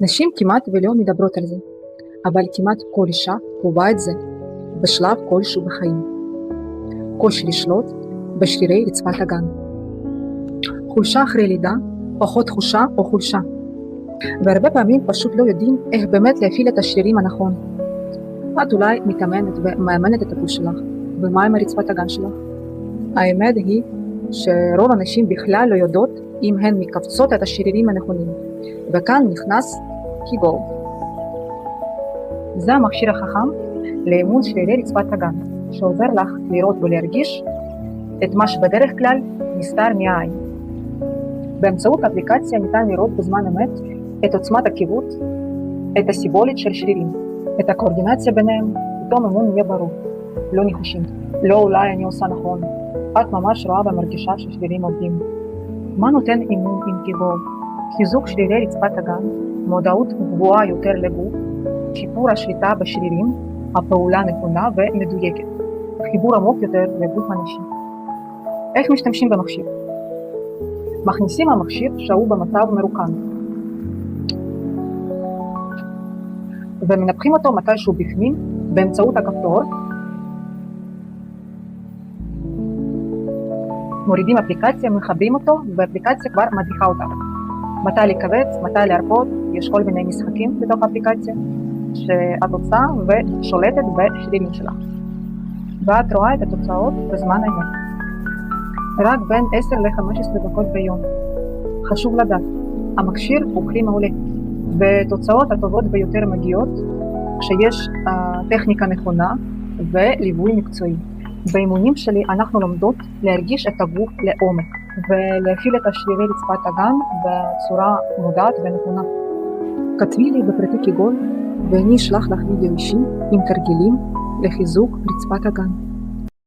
נשים כמעט ולא מדברות על זה, אבל כמעט כל אישה חווה את זה בשלב כלשהו בחיים. קושי לשלוט בשרירי רצפת הגן. חולשה אחרי לידה, פחות תחושה או חולשה. והרבה פעמים פשוט לא יודעים איך באמת להפעיל את השרירים הנכון. את אולי מתאמנת ומאמנת את הפוש שלך, ומה עם רצפת הגן שלך? האמת היא שרוב הנשים בכלל לא יודעות אם הן מקבצות את השרירים הנכונים, וכאן נכנס קיגול. זה המכשיר החכם לאימון שרירי רצפת הגן, שעוזר לך לראות ולהרגיש את מה שבדרך כלל נסתר מהעין. באמצעות אפליקציה ניתן לראות בזמן אמת את עוצמת הקיבוט, את הסיבולת של שרירים, את הקואורדינציה ביניהם. פתאום אימון יהיה ברור, לא ניחושים, לא אולי אני עושה נכון, את ממש רואה ומרגישה ששרירים עובדים. מה נותן אימון עם קיגול? חיזוק שרירי רצפת הגן, מודעות גבוהה יותר לגוף, שיפור השליטה בשרירים, הפעולה נכונה ומדויקת, חיבור עמוק יותר לגוף הנשי. איך משתמשים במכשיר? מכניסים המכשיר שהוא במצב מרוקן, ומנפחים אותו מתישהו בפנים באמצעות הכפתור. מורידים אפליקציה, מחברים אותו, והאפליקציה כבר מדריכה אותה. מתי לקבץ, מתי להרפות, יש כל מיני משחקים בתוך האפליקציה שאת עושה ושולטת בשרירים שלך. ואת רואה את התוצאות בזמן אמת. רק בין 10 ל-15 דקות ביום. חשוב לדעת, המכשיר הוא כלי מעולה, ותוצאות הטובות ביותר מגיעות כשיש טכניקה נכונה וליווי מקצועי. באימונים שלי אנחנו לומדות להרגיש את הגוף לעומק ולהפעיל את השרירי רצפת הגן בצורה מודעת ונכונה. כתבי לי בפרטי קיגול ואני אשלח לך וידאו אישי עם תרגילים לחיזוק רצפת הגן.